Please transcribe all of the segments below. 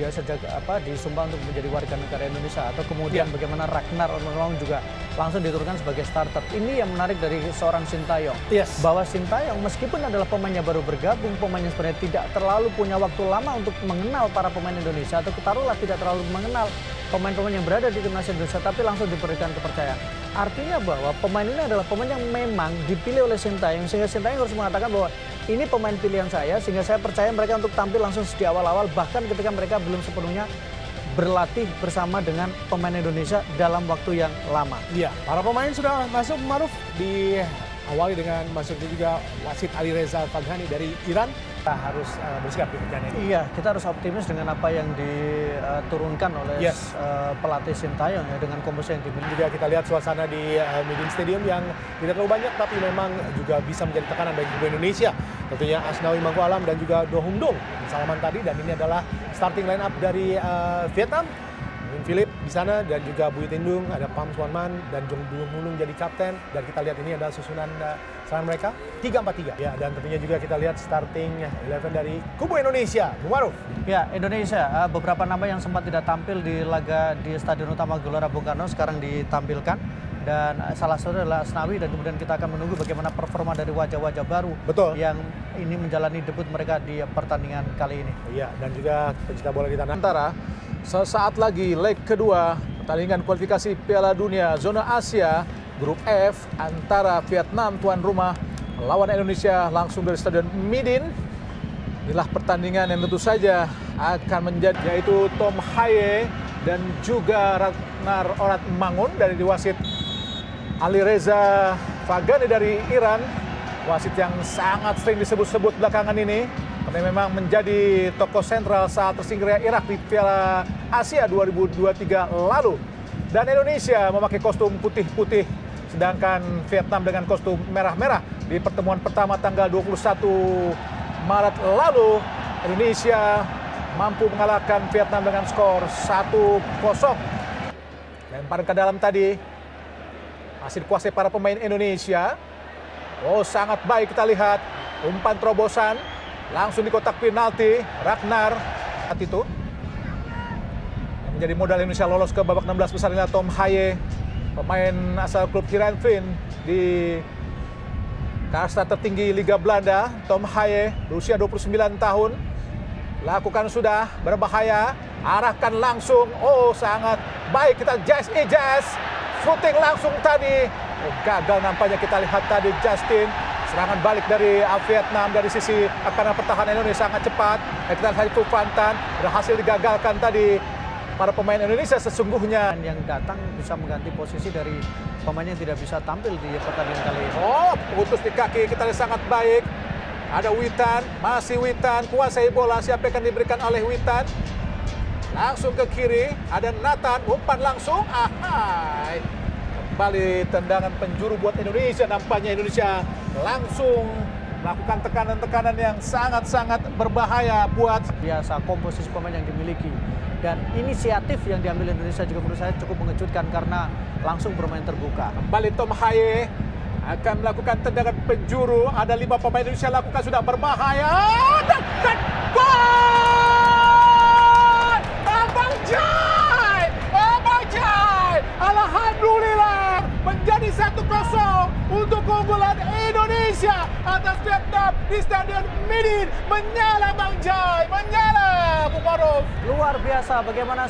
ya sejak disumpah untuk menjadi warga negara Indonesia, atau kemudian bagaimana Ragnar Ornelong juga langsung diturunkan sebagai starter. Ini yang menarik dari seorang Sintayong. Bahwa Sintayong meskipun adalah pemain yang baru bergabung, pemain yang sebenarnya tidak terlalu punya waktu lama untuk mengenal para pemain Indonesia, atau ketaruhlah tidak terlalu mengenal pemain-pemain yang berada di timnas Indonesia, tapi langsung diberikan kepercayaan. Artinya bahwa pemain ini adalah pemain yang memang dipilih oleh Sintayong, sehingga Sintayong harus mengatakan bahwa ini pemain pilihan saya, sehingga saya percaya mereka untuk tampil langsung di awal-awal, bahkan ketika mereka belum sepenuhnya berlatih bersama dengan pemain Indonesia dalam waktu yang lama. Iya, para pemain sudah masuk, Maruf, diawali dengan masuknya juga wasit Alireza Faghani dari Iran. Kita harus bersikap di pertandingan ini. Iya, kita harus optimis dengan apa yang diturunkan oleh pelatih Sintayong ya, dengan komposisi yang dimiliki. Juga kita lihat suasana di Midin Stadium yang tidak terlalu banyak, tapi memang juga bisa menjadi tekanan bagi kubu Indonesia. Tentunya Asnawi Mangku Alam dan juga Do Hung Dong salaman tadi, dan ini adalah starting line up dari Vietnam. Win Philip di sana dan juga Bui Tindung, ada Pham Xuan Man dan Jong Bung Hulung jadi kapten, dan kita lihat ini adalah susunan serangan mereka 3-4-3. Ya, dan tentunya juga kita lihat starting 11 dari kubu Indonesia. Bung Maruf. Ya, Indonesia beberapa nama yang sempat tidak tampil di laga di Stadion Utama Gelora Bung Karno sekarang ditampilkan, dan salah satu adalah Asnawi, dan kemudian kita akan menunggu bagaimana performa dari wajah-wajah baru yang ini menjalani debut mereka di pertandingan kali ini. Iya, dan juga pencinta bola di tanah antara. Sesaat lagi leg kedua pertandingan kualifikasi Piala Dunia zona Asia grup F antara Vietnam tuan rumah melawan Indonesia langsung dari Stadion Midin. Inilah pertandingan yang tentu saja akan menjadi, yaitu Tom Haye dan juga Ragnar Ornelong dari wasit Alireza Faghani dari Iran, wasit yang sangat sering disebut-sebut belakangan ini karena memang menjadi tokoh sentral saat tersingkirnya Irak di Piala Asia 2023 lalu. Dan Indonesia memakai kostum putih-putih, sedangkan Vietnam dengan kostum merah-merah. Di pertemuan pertama tanggal 21 Maret lalu, Indonesia mampu mengalahkan Vietnam dengan skor 1-0. Lemparan ke dalam tadi masih dikuasai para pemain Indonesia. Oh, sangat baik kita lihat umpan terobosan langsung di kotak penalti. Ragnar itu menjadi modal Indonesia lolos ke babak 16 besar. Inilah Tom Haye, pemain asal klub Heerenveen di kasta tertinggi Liga Belanda. Tom Haye berusia 29 tahun, lakukan sudah berbahaya, arahkan langsung. Oh, sangat baik kita jazz shooting langsung tadi. Oh, gagal nampaknya kita lihat tadi Justin. Serangan balik dari Vietnam dari sisi karena pertahanan Indonesia sangat cepat. Kita lihat itu Fantan berhasil digagalkan tadi para pemain Indonesia sesungguhnya. Yang datang bisa mengganti posisi dari pemain yang tidak bisa tampil di pertandingan kali ini. Oh, putus di kaki, kita lihat sangat baik. Ada Witan, masih Witan, kuasai bola, siapa yang akan diberikan oleh Witan. Langsung ke kiri, ada Nathan, umpan langsung. Ahai. Kembali tendangan penjuru buat Indonesia, nampaknya Indonesia langsung melakukan tekanan-tekanan yang sangat-sangat berbahaya buat. Biasa komposisi pemain yang dimiliki. Dan inisiatif yang diambil Indonesia juga menurut saya cukup mengejutkan karena langsung bermain terbuka. Kembali Tom Haye akan melakukan tendangan penjuru. Ada 5 pemain Indonesia lakukan sudah berbahaya. Dan gol! Abang Jai! Abang Jai! Alhamdulillah menjadi 1-0 untuk keunggulan Indonesia atas Vietnam di Stadion Midin. Menyala Bang Jai, menyala Bung Maruf. Luar biasa bagaimana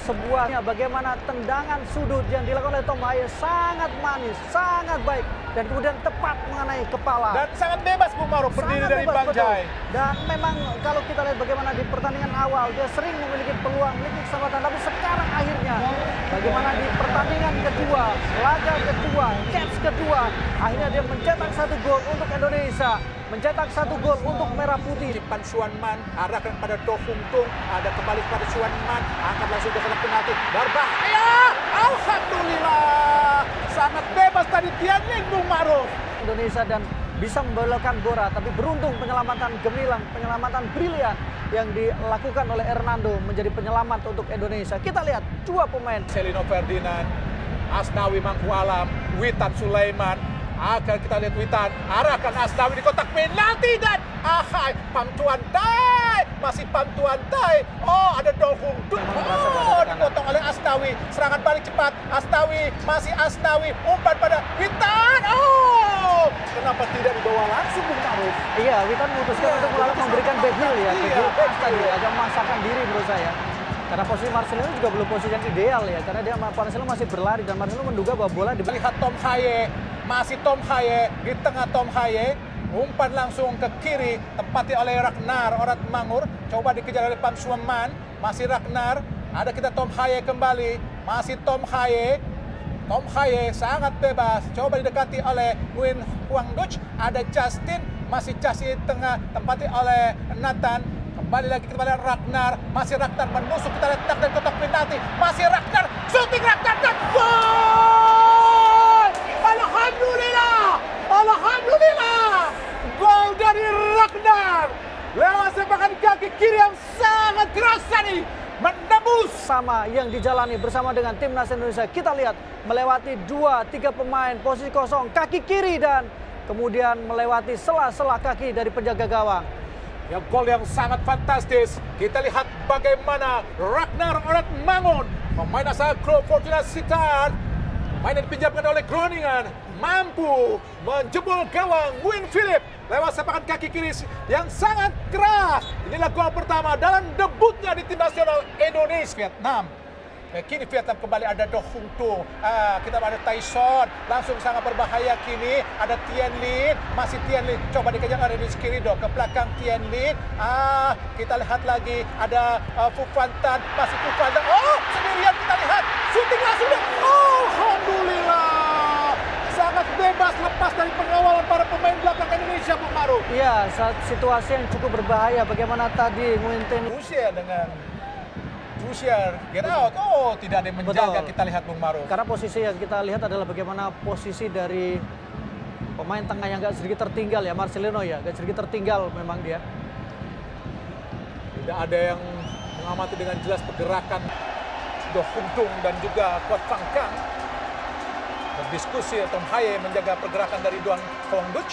tendangan sudut yang dilakukan oleh Tom Haye sangat manis, sangat baik, dan kemudian tepat mengenai kepala. Dan sangat bebas Bung Maruf berdiri dari Bang Jai. Dan memang kalau kita lihat bagaimana di pertandingan awal dia sering memiliki peluang, memiliki kesempatan, tapi sekarang akhirnya bagaimana di pertandingan kedua, laga kedua, catch kedua, akhirnya dia mencetak 1 gol untuk Indonesia, mencetak 1 gol untuk Merah Putih. Pham Xuan Man arahkan pada Do Hung Dong, ada kembali kepada Xuan Man, angkat langsung ke kotak penalti, berbahaya. Alhamdulillah, sangat bebas tadi Tian Ling Bung Maruf. Indonesia dan bisa membelokkan Bora, tapi beruntung penyelamatan gemilang, penyelamatan brilian yang dilakukan oleh Hernando menjadi penyelamat untuk Indonesia. Kita lihat 2 pemain. Selino Ferdinand, Asnawi Mangku Alam, Witan Sulaiman. Akan kita lihat Witan arahkan Asnawi di kotak penalti dan Pham Xuan masih Pantuan Tai. Oh, ada Do Hung Duk. Oh, dipotong oleh Asnawi. Serangan balik cepat. Asnawi, masih Asnawi. Umpan pada Witan. Oh, kenapa tidak dibawa langsung Bung Maruf? Iya, Witan memutuskan untuk memberikan back heel ya. Iya, back heel. Tadi agak memaksakan diri menurut saya. Karena posisi Marcelino juga belum posisi yang ideal ya. Karena dia Marcelino masih berlari dan Marcelino menduga bahwa bola Lihat Tom Haye, masih Tom Haye di tengah Tom Haye. Umpan langsung ke kiri, tempati oleh Ragnar Orat Mangur. Coba dikejar oleh Pam Sueman, masih Ragnar. Ada kita Tom Haye kembali, masih Tom Haye. Tom Haye sangat bebas, coba didekati oleh Nguyen Huang Duc. Ada Justin, masih Justin tengah, tempati oleh Nathan. Kembali lagi kepada Ragnar, masih Ragnar menusuk, kita letak dan kotak penalti. Masih Ragnar, shooting Ragnar dan gol! Alhamdulillah! Alhamdulillah! Gol dari Ragnar lewat sepakan kaki kiri yang sangat keras tadi, menembus. Sama yang dijalani bersama dengan timnas Indonesia. Kita lihat melewati 2-3 pemain posisi kosong kaki kiri dan kemudian melewati sela-sela kaki dari penjaga gawang. Ya, gol yang sangat fantastis. Kita lihat bagaimana Ragnar Orat Mangun, pemain asal klub Fortuna Sittard, pemain yang dipinjamkan oleh Groningen, mampu menjebol gawang Win Philip lewat sepakan kaki kiri yang sangat keras. Inilah gol pertama dalam debutnya di tim nasional Indonesia. Vietnam. Kini Vietnam kembali ada Do Hung Tung. Kita ada Tyson, langsung sangat berbahaya kini. Ada Tien Lin, masih Tien Lin. Coba dikejar oleh Rizky Ridho ke belakang Tien Lin. Kita lihat lagi ada Phu Phan Tan, masih Phu Phan Tan. Oh, sendirian kita lihat. Shooting langsung. Oh, alhamdulillah. Sangat bebas lepas dari pengawalan para pemain belakang Indonesia, Bung Maruf. Iya, situasi yang cukup berbahaya. Bagaimana tadi Nguyen Rusia dengan Rusia get out. Oh, tidak ada yang menjaga. Betul. Kita lihat Bung Maruf. Karena posisi yang kita lihat adalah bagaimana posisi dari pemain tengah yang agak sedikit tertinggal ya, Marcelino ya, agak sedikit tertinggal memang dia. Tidak ada yang mengamati dengan jelas pergerakan Do Hung Tung dan juga Quat Phang Cang. Berdiskusi, Tom Haye menjaga pergerakan dari Duan Huang Duc.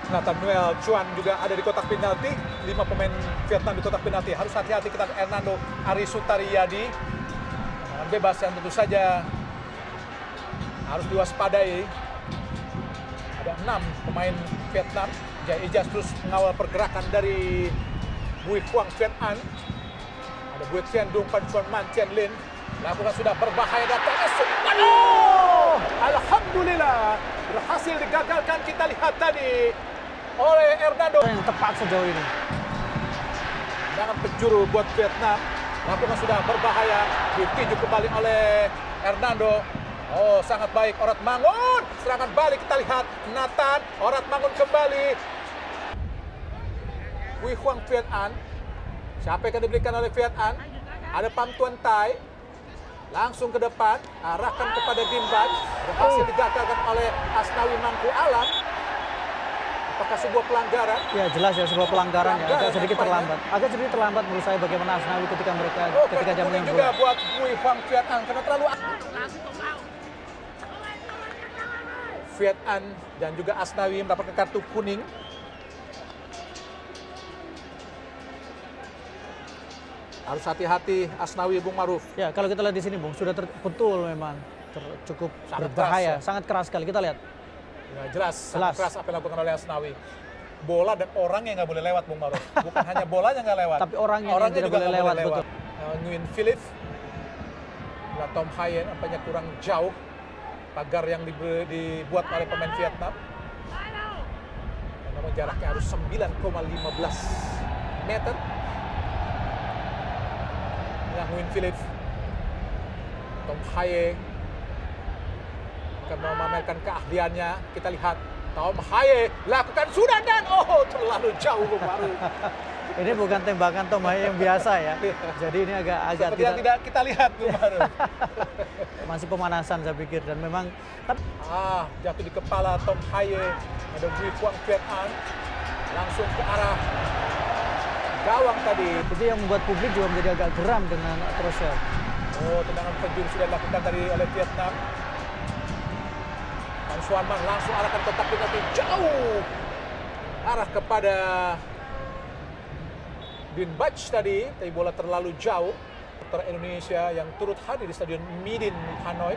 Nathaniel Chuan juga ada di kotak penalti. 5 pemain Vietnam di kotak penalti. Harus hati-hati kita Hernando Arisutariadi. Bebas yang tentu saja harus diwaspadai. Ada 6 pemain Vietnam. Jai Ijas terus mengawal pergerakan dari Bui Huang Viet An. Ada Bui Tien Dung, Pan Chuan Man, Tien Lin. Lakukan sudah berbahaya datang. Oh! Alhamdulillah berhasil digagalkan, kita lihat tadi oleh Hernando. Yang tepat sejauh ini. Dengan penjuru buat Vietnam. Lakukan sudah berbahaya, ditinju kembali oleh Hernando. Oh, sangat baik Orat Mangun. Serangan balik kita lihat Nathan. Orat Mangun kembali. Wei Huang Viet An. Siapa yang akan diberikan oleh Viet An? Ada Pam Tuan Tai. Langsung ke depan, arahkan kepada Gimbaj. Berhasil digagalkan oleh Asnawi Mangku Alam. Apakah sebuah pelanggaran? Ya, jelas ya, sebuah pelanggaran ya. Agak sedikit terlambat. Agak sedikit terlambat menurut saya bagaimana Asnawi ketika jam kuning juga buat Wei Huang Viet An karena terlalu Viet An dan juga Asnawi mendapatkan kartu kuning. Harus hati-hati Asnawi, Bung Maruf. Ya, kalau kita lihat di sini, Bung, sudah betul memang cukup sangat berbahaya, keras, ya. sangat keras sekali. Kita lihat. Ya, jelas. Keras apa yang dilakukan oleh Asnawi. Bola dan orang yang nggak boleh lewat, Bung Maruf. Bukan hanya bolanya nggak lewat. Tapi orangnya tidak boleh lewat, betul. Nguyen Philip. Tom Haye nampaknya kurang jauh. Pagar yang dibuat oleh pemain Vietnam. Namun jaraknya harus 9,15 meter. Nguyen Philip, Tom Haye akan memamerkan keahliannya. Kita lihat Tom Haye lakukan sudah dan terlalu jauh baru. Ini bukan tembakan Tom Haye yang biasa ya. Jadi ini agak tidak kita lihat baru. Masih pemanasan saya pikir dan memang jatuh di kepala Tom Haye. Ada Bui Huang Viet An langsung ke arah gawang tadi. Itu yang membuat publik juga menjadi agak geram dengan Trosel. Tendangan penjuru sudah dilakukan tadi oleh Vietnam. Pan Suanman langsung arahkan kotak penalti jauh. Arah kepada Din Bach tadi, tapi bola terlalu jauh. Supporter Indonesia yang turut hadir di Stadion Midin Hanoi.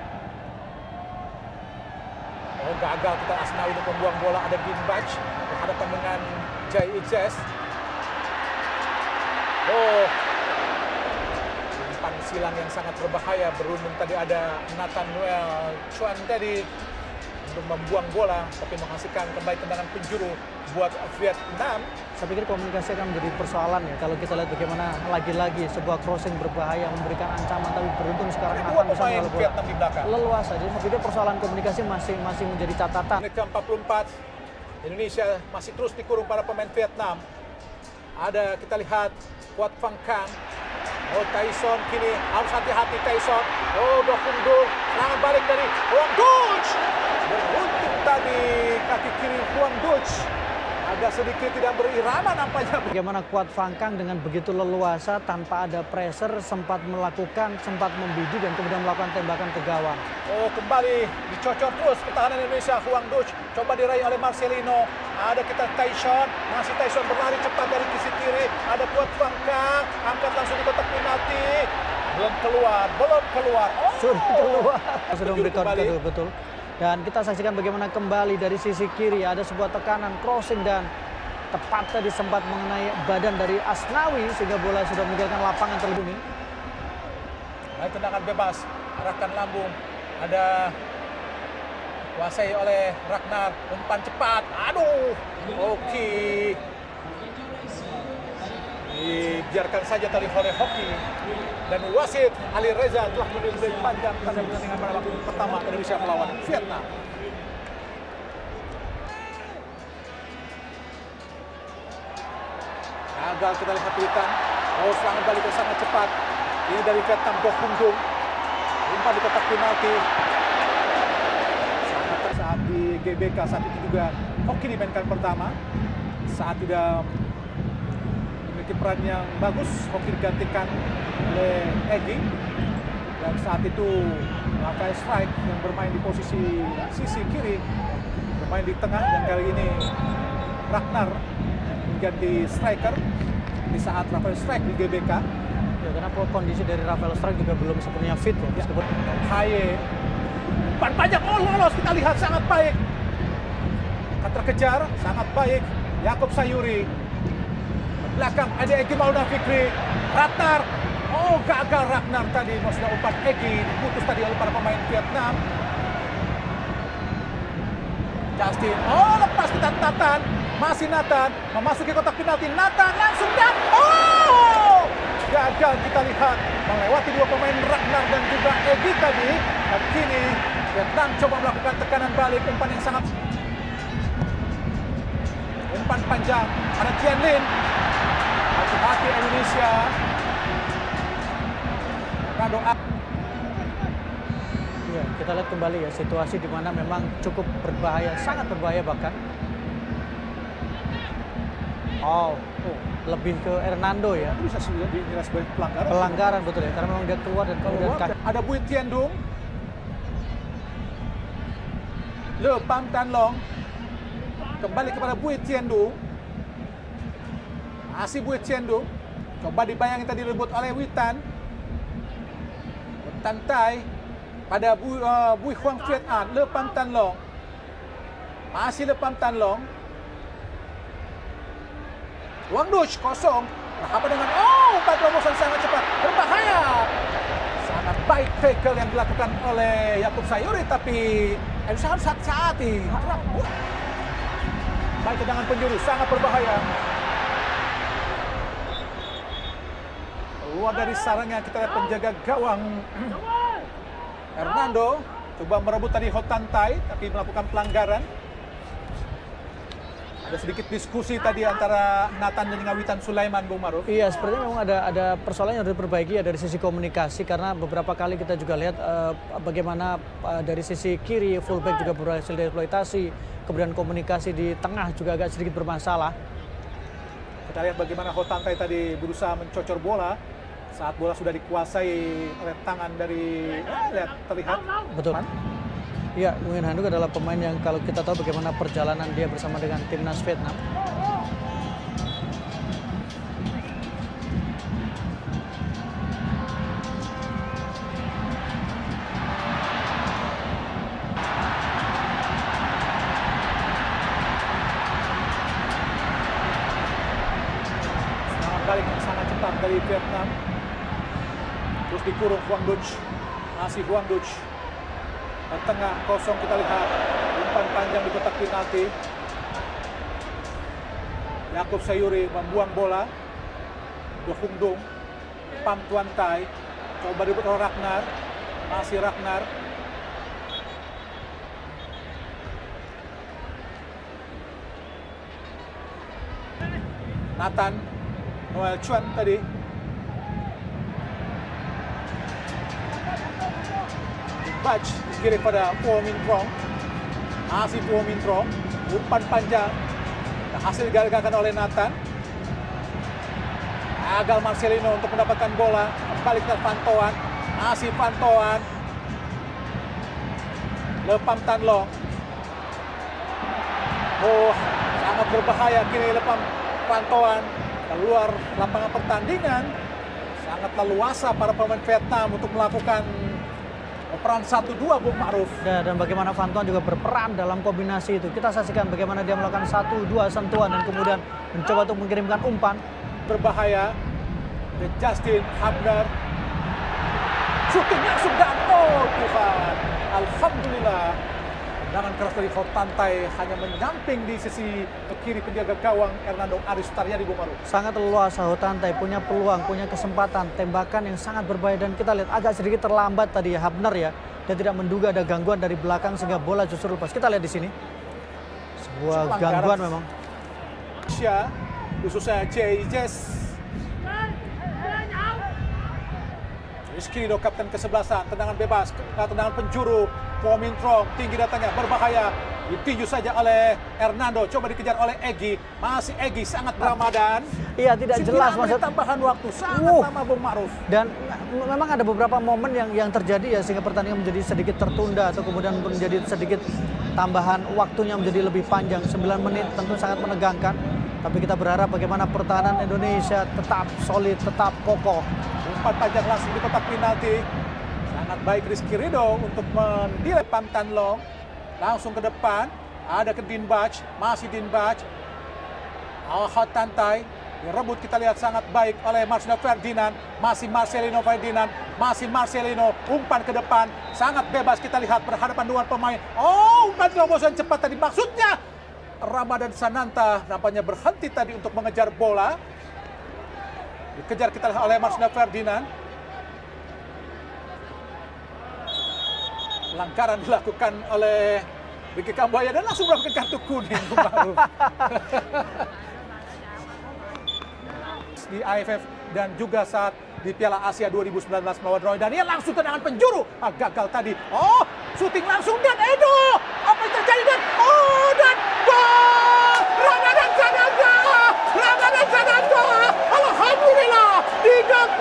Oh, gagal kita Asnawi untuk membuang bola. Ada Din Bach berhadapan dengan Jai Ijes. Oh, umpan silang yang sangat berbahaya. Beruntung tadi ada Nathaniel Chuan tadi untuk membuang bola, tapi menghasilkan kembali tendangan penjuru buat Vietnam. Saya pikir komunikasi akan menjadi persoalan ya. Kalau kita lihat bagaimana lagi-lagi sebuah crossing berbahaya memberikan ancaman, tapi beruntung sekarang Dua bisa pemain Vietnam di belakang. leluasa. Jadi saya pikir persoalan komunikasi masih menjadi catatan. Menit ke-44, Indonesia masih terus dikurung para pemain Vietnam. Ada kita lihat Quat Phang Cang. Oh, Tyson kini harus hati-hati Tyson. Oh, Dohungdul, serangan balik dari Huang Duch. Beruntung tadi kaki kiri Huang Duch. Agak sedikit tidak berirama nampaknya. Bagaimana Quat Phang Cang dengan begitu leluasa tanpa ada pressure sempat membidik dan kemudian melakukan tembakan ke gawang. Oh, kembali dicocor terus pertahanan Indonesia. Huang Duch coba diraih oleh Marcelino. Ada kita Tyson, masih Tyson berlari cepat dari sisi kiri. Ada Quat Phang Cang, angkat langsung di kotak penalti. Belum keluar. Oh, sudah keluar. Sudah memberikan kedua, betul. Dan kita saksikan bagaimana kembali dari sisi kiri ada sebuah tekanan crossing dan tepat tadi sempat mengenai badan dari Asnawi sehingga bola sudah meninggalkan lapangan terlebih dahulu. Baik, tendangan bebas, arahkan lambung. Ada kuasai oleh Ragnar, umpan cepat. Aduh, oke. Dibiarkan saja tadi oleh Hoki. Dan wasit Ali Reza telah menilai panjang pada pertandingan pada waktu pertama Indonesia melawan Vietnam. Gagal kita lihat Witan. Oh, serangan balik yang sangat cepat. Ini dari Vietnam, Doh Hung Dung. Umpan di kotak penalti. Sangat saat di GBK saat itu juga Hoki dimainkan pertama. Saat tidak memiliki peran yang bagus, Hoki digantikan oleh Egy. Dan saat itu Rafael Strike yang bermain di posisi sisi kiri bermain di tengah, dan kali ini Ragnar ganti striker di saat Rafael Strike di GBK. Ya, karena kondisi dari Rafael Strike juga belum sepenuhnya fit ya. Meskipun Haye umpan panjang, oh lolos, kita lihat sangat baik. Terkejar sangat baik Yaakob Sayuri. Belakang ada Egy Maulana Fikri. Ragnar, oh gagal Ragnar tadi, sudah umpan Egy diputus tadi oleh para pemain Vietnam. Justin, oh lepas kita Nathan, masih Nathan memasuki kotak penalti. Nathan langsung dan oh gagal kita lihat melewati dua pemain Ragnar dan juga Egy tadi. Dan kini Vietnam coba melakukan tekanan balik, umpan yang sangat umpan panjang. Ada Tian Lin, hati-hati Indonesia. ya, kita lihat kembali ya situasi di mana memang cukup berbahaya, sangat berbahaya bahkan. Oh, lebih ke Hernando ya. Bisa sudah dinilai sebagai pelanggaran. Pelanggaran betul ya, karena memang dia keluar dan kemudian ada Bui Tien Dung, Le Pam Tan Long, kembali kepada Bui Tien Dung. Masih Bui Tien Dung, coba dibayangin tadi direbut oleh Witan. Tantai pada Bui Huang Viet An, Le Pam Tan Long. Masih Le Pam Tan Long. Huang Duch kosong. Apa dengan umpan terobosan sangat cepat, berbahaya. Sangat baik tackle yang dilakukan oleh Yaakob Sayuri, tapi Indonesia harus hati-hati. Baik, tendangan penjuru sangat berbahaya. Keluar dari sarangnya, kita lihat penjaga gawang Hernando coba merebut tadi Hotantai, tapi melakukan pelanggaran. Ada sedikit diskusi tadi antara Nathan dan Witan Sulaiman, Bung Maruf. Iya, sepertinya memang ada persoalan yang harus diperbaiki ya dari sisi komunikasi, karena beberapa kali kita juga lihat bagaimana dari sisi kiri fullback juga berhasil dieksploitasi, kemudian komunikasi di tengah juga agak sedikit bermasalah. Kita lihat bagaimana Hotantai tadi berusaha mencocor bola saat bola sudah dikuasai oleh tangan dari terlihat. Betul. Ya, Nguyen Han Duc adalah pemain yang kalau kita tahu bagaimana perjalanan dia bersama dengan timnas Vietnam. balik yang sangat cepat dari Vietnam. Terus dikurung Huang Duch. Masih Huang Duch. Dan tengah kosong kita lihat. Umpan panjang di kotak penalti. Yaakob Sayuri membuang bola. Do Hung Dung. Pham Tuan Thai. Coba direbut oleh Ragnar. Masih Ragnar. Nathan. Noel Chuan tadi. Bach dikirim pada Poh Min Trong. Masih Poh Min Trong. Umpan panjang. Hasil digagalkan oleh Nathan. Gagal Marcelino untuk mendapatkan bola. Kembali ke pantauan. Masih pantauan. Le Pham Tan Long. Oh, sangat berbahaya kini Le Pham pantauan. Keluar lapangan pertandingan. Sangat leluasa para pemain Vietnam untuk melakukan peran 1-2 Bung Ma'ruf. Dan bagaimana Van Tuan juga berperan dalam kombinasi itu. Kita saksikan bagaimana dia melakukan 1-2 sentuhan dan kemudian mencoba untuk mengirimkan umpan. Berbahaya. Justin Hubner. Shooting langsung dan oh Tuhan. Alhamdulillah. Tendangan keras dari Ho Tan Thai hanya menyamping di sisi kiri penjaga gawang Hernando Aris Taryadi Bung Ma'ruf. Sangat leluasa Ho Tan Thai, punya peluang, punya kesempatan, tembakan yang sangat berbahaya. Dan kita lihat agak sedikit terlambat tadi ya Hubner ya. Dia tidak menduga ada gangguan dari belakang sehingga bola justru lepas. Kita lihat di sini. Sebuah gangguan memang. Asia, khususnya JJS. Rizky Ridho kapten ke-11, tendangan bebas, tendangan penjuru. Poh Min Trong tinggi datanya, berbahaya. Ditinju saja oleh Hernando, coba dikejar oleh Egy. Masih Egy sangat Ramadan. Iya, tidak jelas maksud tambahan waktu sangat lama Bung Ma'ruf. Dan memang ada beberapa momen yang terjadi ya sehingga pertandingan menjadi sedikit tertunda atau kemudian menjadi sedikit tambahan waktunya menjadi lebih panjang. 9 menit tentu sangat menegangkan. Tapi kita berharap bagaimana pertahanan Indonesia tetap solid, tetap kokoh. Umpan panjang langsung di kotak penalti. Sangat baik Rizky Ridho untuk mendelay Pham Tan Long. Langsung ke depan. Ada ke Din Bach. Masih Din Bach. Ho Tan Thai. Direbut kita lihat sangat baik oleh Marcelino Ferdinand. Masih Marcelino Ferdinand. Masih Marcelino. Umpan ke depan. Sangat bebas kita lihat berhadapan dengan pemain. Oh, umpan terobosan cepat tadi. Maksudnya Ramadan Sananta nampaknya berhenti tadi untuk mengejar bola. Dikejar kita lihat oleh Marcelino Ferdinand. Pelanggaran dilakukan oleh Ricky Kambuaya dan langsung mendapatkan kartu kuning. Di AFF dan juga saat di Piala Asia 2019 melawan Roy Daniel langsung tendangan penjuru. Gagal tadi. Oh, syuting langsung dan Edo. Apa yang terjadi dan dan gol! Ramadan Sananta! Ramadan Sananta! Alhamdulillah 3-0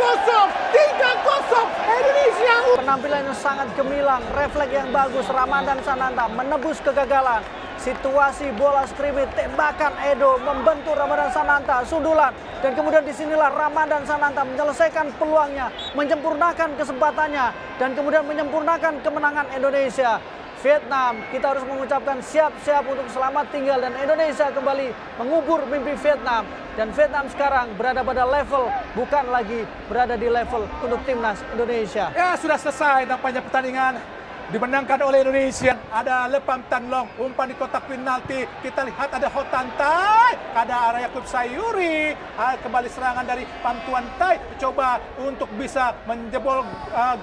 Indonesia. Penampilan yang sangat gemilang, refleks yang bagus Ramadan Sananta menebus kegagalan. Situasi bola skrimmit, tembakan Edo membentuk Ramadan Sananta, sundulan. Dan kemudian disinilah Ramadan Sananta menyelesaikan peluangnya, menyempurnakan kesempatannya. Dan kemudian menyempurnakan kemenangan Indonesia. Vietnam, kita harus mengucapkan siap-siap untuk selamat tinggal. Dan Indonesia kembali mengubur mimpi Vietnam. Dan Vietnam sekarang berada pada level, bukan lagi berada di level untuk timnas Indonesia. Ya, sudah selesai nampaknya pertandingan. Dimenangkan oleh Indonesia. Ada Le Pham Tan Long, umpan di kotak penalti. Kita lihat ada Ho Tan Thai, ada Yaakob Sayuri. Kembali serangan dari Pham Tuan Thai. Coba untuk bisa menjebol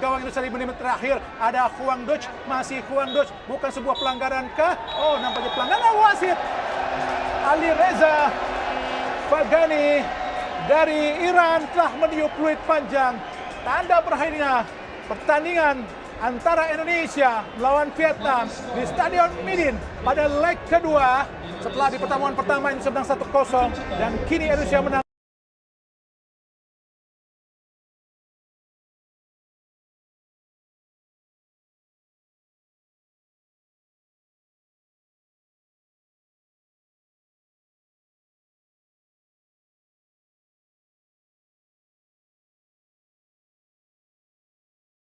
gawang Indonesia di menit terakhir. Ada Huang Duch, masih Huang Duch. Bukan sebuah pelanggaran kah? Oh, nampaknya pelanggaran wasit. Ali Reza Fagani dari Iran telah meniup peluit panjang. Tanda berakhirnya pertandingan antara Indonesia melawan Vietnam di Stadion Midin pada leg kedua setelah di pertemuan pertama Indonesia menang 1-0 dan kini Indonesia menang